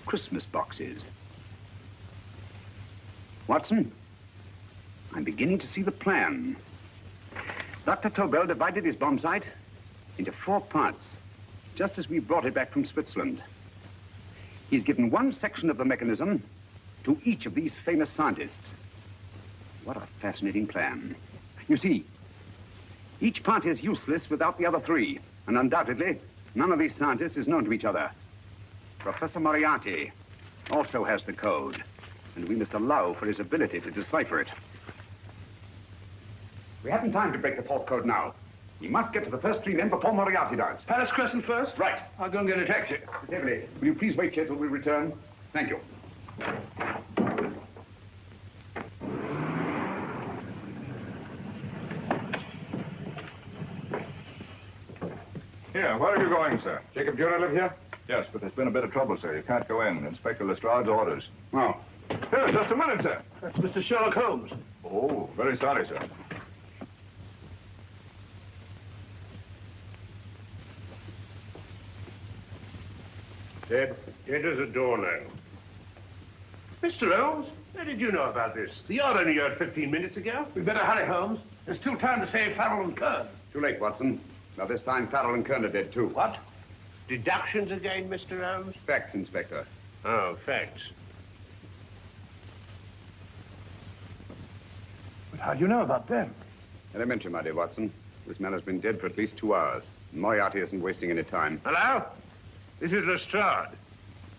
Christmas boxes. Watson, I'm beginning to see the plan. Dr. Tobel divided his bomb site into 4 parts, just as we brought it back from Switzerland. He's given one section of the mechanism to each of these famous scientists. What a fascinating plan. You see, each part is useless without the other 3, and undoubtedly, none of these scientists is known to each other. Professor Moriarty also has the code, and we must allow for his ability to decipher it. We haven't time to break the 4th code now. We must get to the first 3 men before Moriarty does. Palace Crescent first? Right. I'll go and get a taxi. Miss Everly, will you please wait here till we return? Thank you. Here, where are you going, sir? Jacob Dura live here? Yes, but there's been a bit of trouble, sir. You can't go in. Inspector Lestrade's orders. Oh. Here, just a minute, sir. That's Mr. Sherlock Holmes. Oh, very sorry, sir. Dead as a doornail. Mr. Holmes, how did you know about this? The yard only heard 15 minutes ago. We'd better hurry, Holmes. There's still time to save Farrell and Kern. Too late, Watson. Now, this time, Farrell and Kern are dead, too. What? Deductions again, Mr. Holmes? Facts, Inspector. Oh, facts. But how do you know about them? Elementary, my dear Watson. This man has been dead for at least 2 hours. Moriarty isn't wasting any time. Hello? This is Lestrade.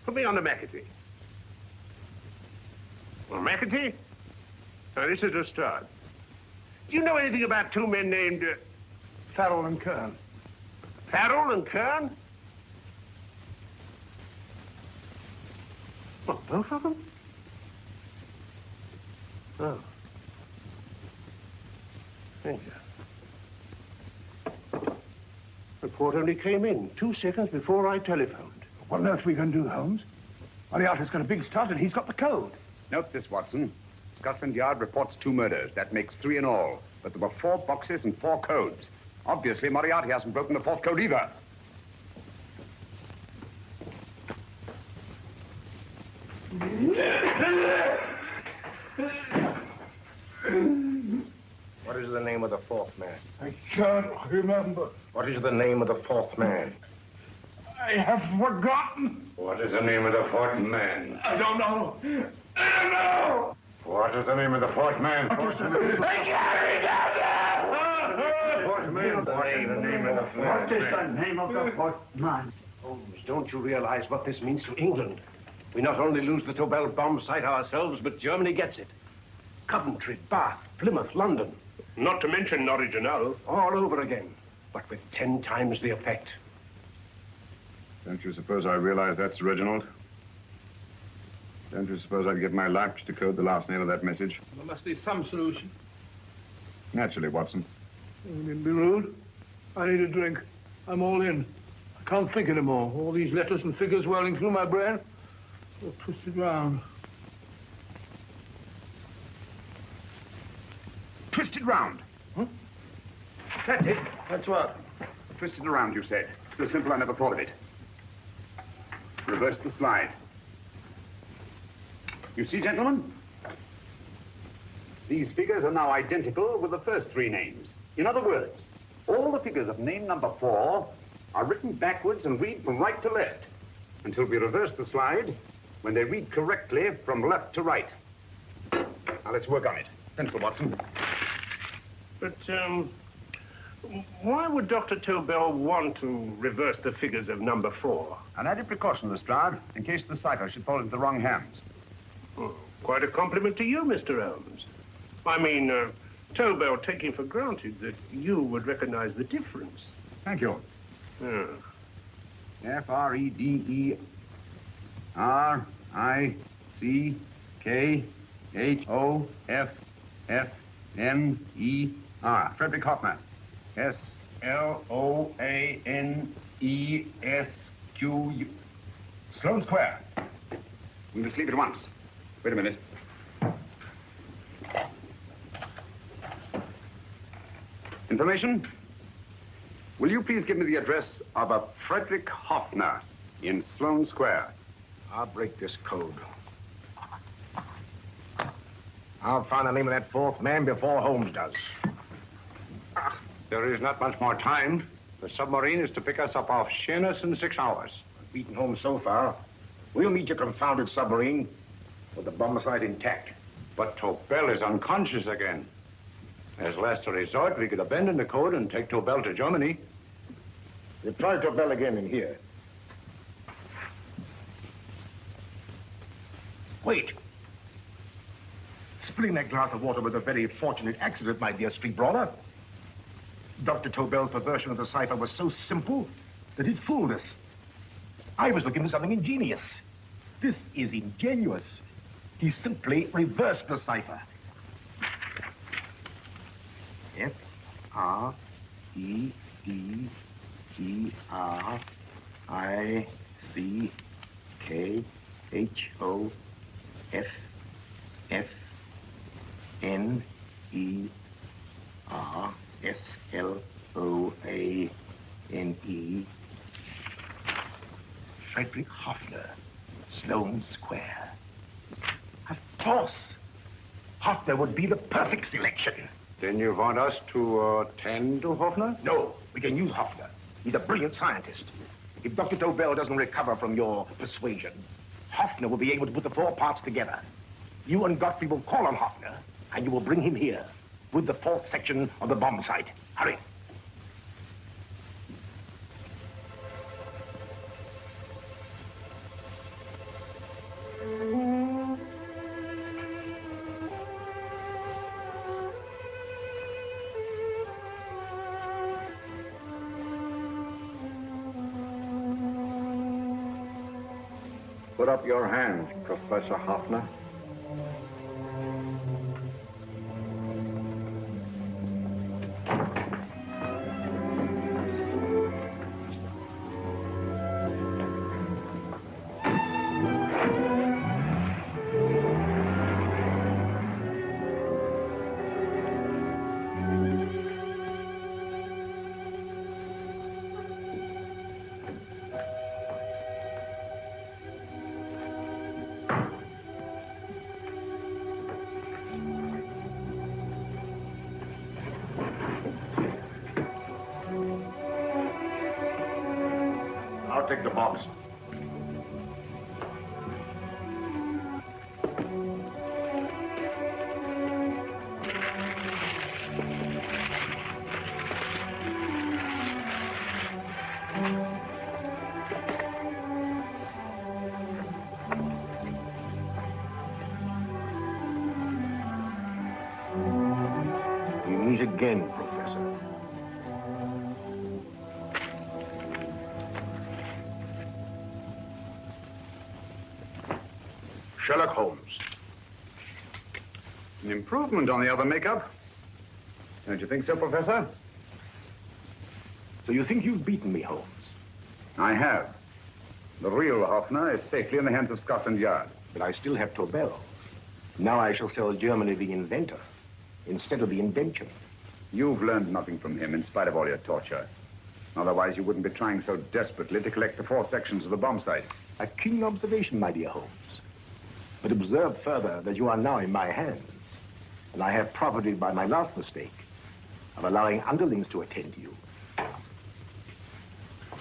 Put me on the McAtee. Well, McAtee? Oh, this is Lestrade. Do you know anything about 2 men named... Farrell and Kern. Farrell and Kern? What, both of them? Oh. Thank you. Report only came in 2 seconds before I telephoned. What on earth are we going to do, Holmes? Moriarty's got a big start and he's got the code. Note this, Watson. Scotland Yard reports 2 murders. That makes 3 in all. But there were 4 boxes and 4 codes. Obviously, Moriarty hasn't broken the 4th code either. What is the name of the 4th man? I can't remember. What is the name of the 4th man? I have forgotten. What is the name of the 4th man? I don't know. I don't know. What is the name of the 4th man? I can't remember. Fourth man. What is the name of the 4th man? What is the name of the 4th man? Holmes, don't you realize what this means to England? We not only lose the Tobel bomb site ourselves, but Germany gets it. Coventry, Bath, Plymouth, London. Not to mention Norwich and Hull, all over again, but with 10 times the effect. Don't you suppose I realize that's Reginald? Don't you suppose I'd give my life to decode the last name of that message? There must be some solution. Naturally, Watson. You needn't be rude. I need a drink. I'm all in. I can't think anymore. All these letters and figures whirling through my brain. They're twisted round. Twisted round. Huh? That's it. That's what? Twisted around, you said. So simple, I never thought of it. Reverse the slide. You see, gentlemen? These figures are now identical with the first 3 names. In other words, all the figures of name number 4 are written backwards and read from right to left until we reverse the slide when they read correctly from left to right. Now, let's work on it. Pencil, Watson. But, why would Dr. Tobel want to reverse the figures of number 4? An added precaution, Lestrade, in case the cipher should fall into the wrong hands. Quite a compliment to you, Mr. Holmes. I mean, Tobel taking for granted that you would recognize the difference. Thank you. Yeah. F-R-E-D-E-R-I-C-K-H-O-F-F-N-E-R. Frederick Hoffner. S-L-O-A-N-E-S-Q-U. Sloane Square. We must leave at once. Wait a minute. Information? Will you please give me the address of a Frederick Hoffner in Sloane Square? I'll break this code. I'll find the name of that fourth man before Holmes does. There is not much more time. The submarine is to pick us up off Sheerness in 6 hours. Beaten Holmes so far. We'll need your confounded submarine with the bomb site intact. But Tobel is unconscious again. As last resort, we could abandon the code and take Tobel to Germany. We'll try Tobel again in here. Wait. Spilling that glass of water was a very fortunate accident, my dear street brawler. Dr. Tobel's perversion of the cipher was so simple that it fooled us. I was looking for something ingenious. This is ingenious. He simply reversed the cipher. F-R-E-D-E-R-I-C-K-H-O-F-F-N-E-R-S-L-O-A-N-E. Frederick Hoffner, Sloane Square. Of course. Hoffner would be the perfect selection. Then you want us to tend to Hoffner? No, we can use Hoffner. He's a brilliant scientist. If Dr. Tobel doesn't recover from your persuasion, Hoffner will be able to put the four parts together. You and Godfrey will call on Hoffner, and you will bring him here with the fourth section of the bomb site. Hurry. Put up your hand, Professor Hoffner. I'll take the box. We meet again, Professor. Sherlock Holmes. An improvement on the other makeup. Don't you think so, Professor? So you think you've beaten me, Holmes? I have. The real Hoffner is safely in the hands of Scotland Yard. But I still have Tobel. Now I shall sell Germany the inventor instead of the invention. You've learned nothing from him in spite of all your torture. Otherwise, you wouldn't be trying so desperately to collect the four sections of the bomb site. A keen observation, my dear Holmes. But observe further that you are now in my hands, and I have profited by my last mistake of allowing underlings to attend to you.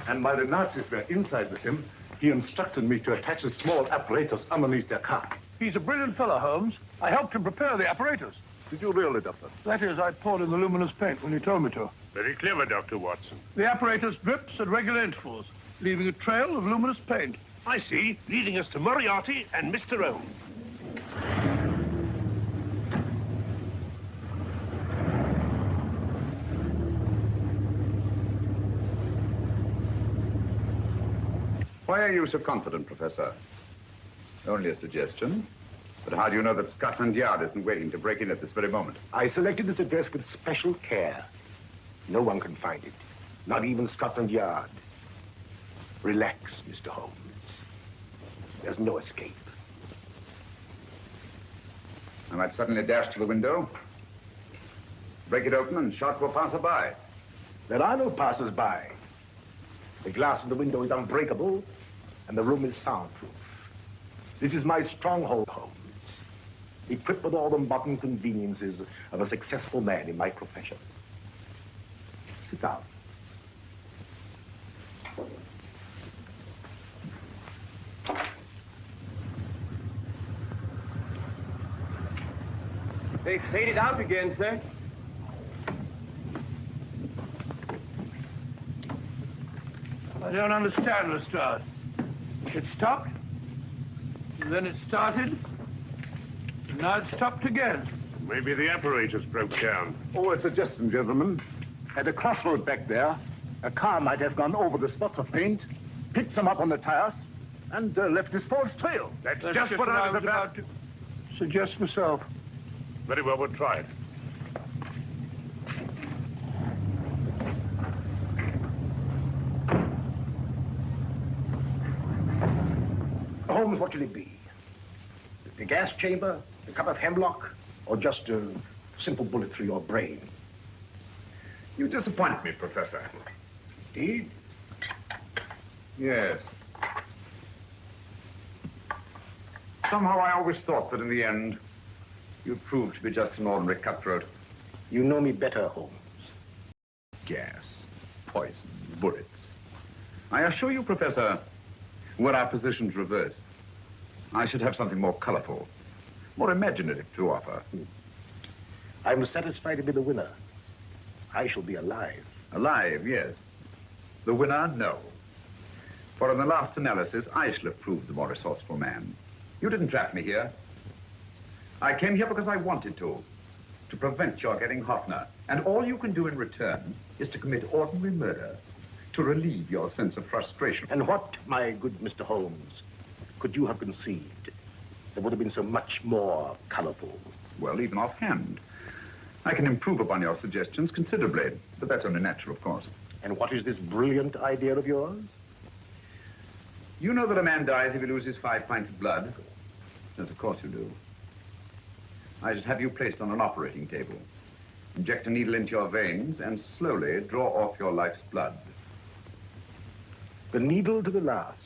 And while the Nazis were inside with him, he instructed me to attach a small apparatus underneath their car. He's a brilliant fellow, Holmes. I helped him prepare the apparatus. Did you really, Doctor? That is, I poured in the luminous paint when you told me to. Very clever, Dr. Watson. The apparatus drips at regular intervals, leaving a trail of luminous paint. I see, leading us to Moriarty and Mr. Holmes. Why are you so confident, Professor? Only a suggestion. But how do you know that Scotland Yard isn't waiting to break in at this very moment? I selected this address with special care. No one can find it. Not even Scotland Yard. Relax, Mr. Holmes. There's no escape. I might suddenly dash to the window, break it open, and shout to a passerby. There are no passers-by. The glass in the window is unbreakable, and the room is soundproof. This is my stronghold, Holmes. Equipped with all the modern conveniences of a successful man in my profession. Sit down. They faded out again, sir. I don't understand, Lestrade. It stopped, and then it started, and now it stopped again. Maybe the apparatus broke down. Oh, a suggestion, gentlemen. At a crossroad back there, a car might have gone over the spots of paint, picked them up on the tires, and left this false trail. That's just what I was about to suggest myself. Very well, we'll try it. Holmes, what should it be? The gas chamber, a cup of hemlock, or just a simple bullet through your brain? You disappoint me, Professor. Indeed? Yes. Somehow I always thought that in the end, you'd prove to be just an ordinary cutthroat. You know me better, Holmes. Gas, poison, bullets. I assure you, Professor, were our positions reversed, I should have something more colorful, more imaginative to offer. I'm satisfied to be the winner. I shall be alive. Alive, yes. The winner, no. For in the last analysis, I shall have proved the more resourceful man. You didn't trap me here. I came here because I wanted to prevent your getting Hoffner. And all you can do in return is to commit ordinary murder, to relieve your sense of frustration. And what, my good Mr. Holmes, could you have conceived that would have been so much more colorful? Well, even offhand, I can improve upon your suggestions considerably, but that's only natural, of course. And what is this brilliant idea of yours? You know that a man dies if he loses 5 pints of blood? Yes, of course you do. I should have you placed on an operating table. Inject a needle into your veins and slowly draw off your life's blood. The needle to the last.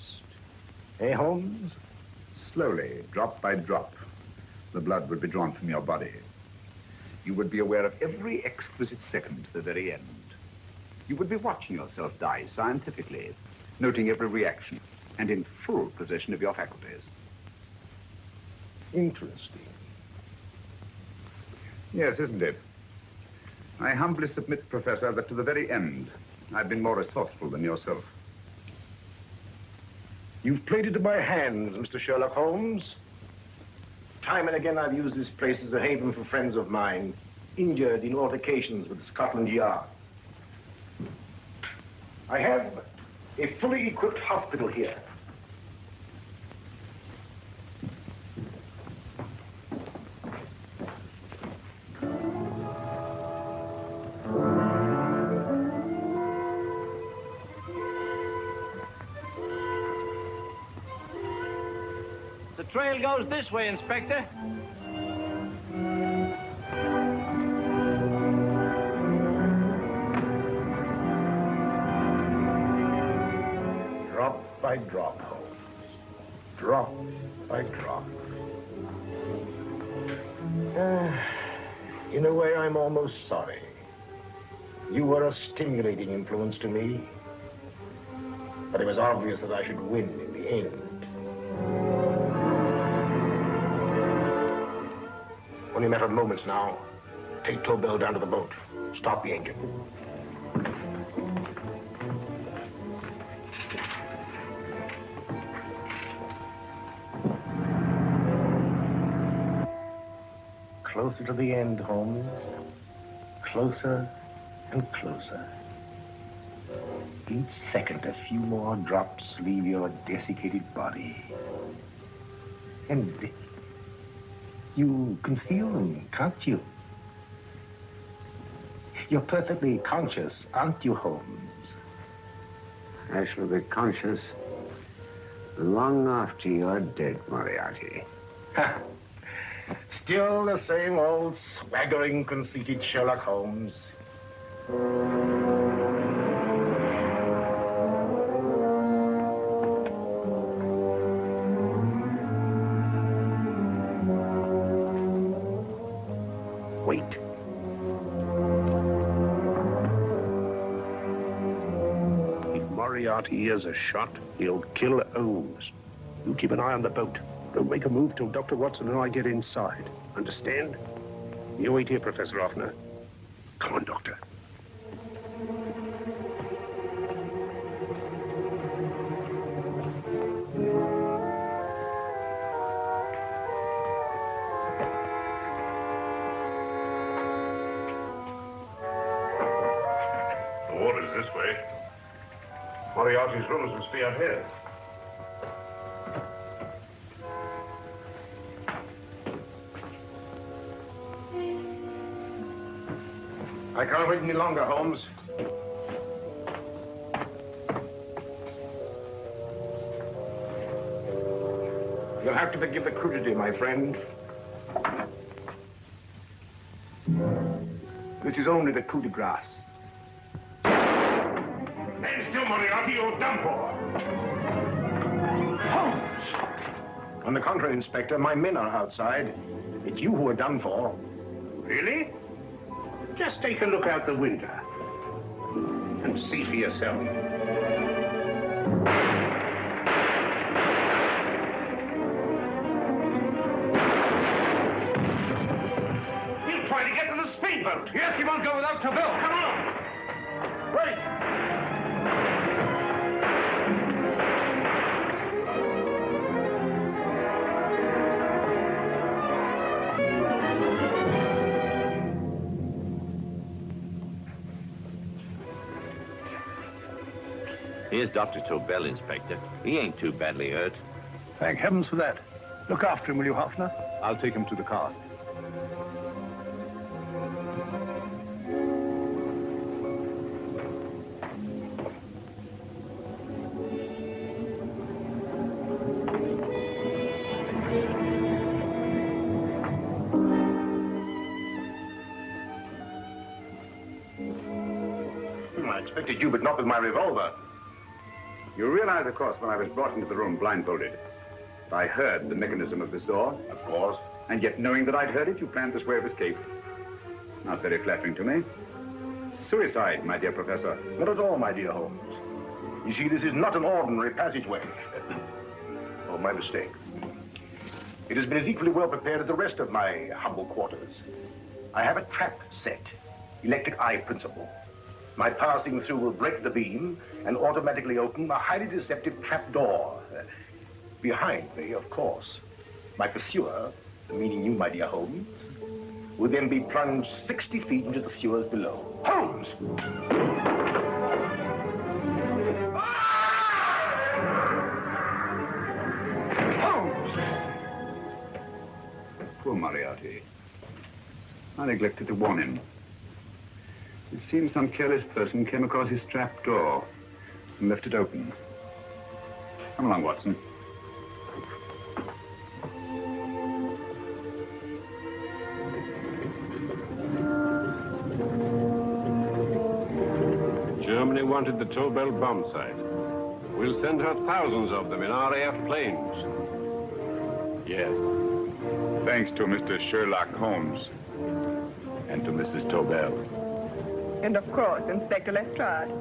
Eh, Holmes? Slowly, drop by drop, the blood would be drawn from your body. You would be aware of every exquisite second to the very end. You would be watching yourself die scientifically, noting every reaction, and in full possession of your faculties. Interesting. Yes, isn't it? I humbly submit, Professor, that to the very end, I've been more resourceful than yourself. You've played into my hands, Mr. Sherlock Holmes. Time and again, I've used this place as a haven for friends of mine, injured in altercations with Scotland Yard. I have a fully equipped hospital here. The trail goes this way, Inspector. Drop by drop, Holmes. Drop by drop. In a way, I'm almost sorry. You were a stimulating influence to me. But it was obvious that I should win in the end. Only a matter of moments now. Take Tobel down to the boat. Stop the engine. Closer to the end, Holmes. Closer and closer. Each second, a few more drops leave your desiccated body. And you can feel them, can't you? You're perfectly conscious, aren't you, Holmes? I shall be conscious long after you're dead, Moriarty. Ha! Still the same old swaggering, conceited Sherlock Holmes. Wait. If Moriarty hears a shot, he'll kill Holmes. You keep an eye on the boat. Don't make a move till Dr. Watson and I get inside. Understand? You wait here, Professor Offner. Come on, Doctor. The water's this way. Moriarty's rooms must be ahead. I can't wait any longer, Holmes. You'll have to forgive the crudity, my friend. This is only the coup de grace. Stand still, Moriarty, you're done for. Holmes! On the contrary, Inspector, my men are outside. It's you who are done for. Really? Just take a look out the window and see for yourself. He'll try to get to the speedboat. Yes, he won't go without Tobel. Come on. Wait! Here's Dr. Tobel, Inspector. He ain't too badly hurt. Thank heavens for that. Look after him, will you, Hoffner? I'll take him to the car. I expected you, but not with my revolver. You realize, of course, when I was brought into the room blindfolded, I heard the mechanism of this door. Of course. And yet, knowing that I'd heard it, you planned this way of escape. Not very flattering to me. Suicide, my dear Professor. Not at all, my dear Holmes. You see, this is not an ordinary passageway. Oh, my mistake. It has been as equally well prepared as the rest of my humble quarters. I have a trap set, electric eye principle. My passing through will break the beam and automatically open a highly deceptive trap door. Behind me, of course, my pursuer, meaning you, my dear Holmes, would then be plunged 60 feet into the sewers below. Holmes! Poor Moriarty. I neglected to warn him. It seems some careless person came across his trap door and left it open. Come along, Watson. Germany wanted the Tobel bomb site. We'll send her thousands of them in RAF planes. Yes. Thanks to Mr. Sherlock Holmes and to Mrs. Tobel. And of course, Inspector Lestrade.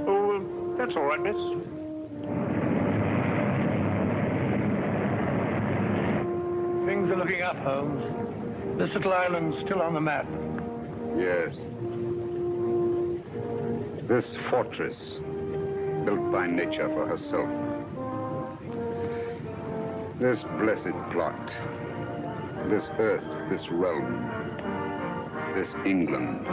Oh, that's all right, miss. Things are looking up, Holmes. This little island's still on the map. Yes. This fortress, built by nature for herself. This blessed plot. This earth, this realm. This England.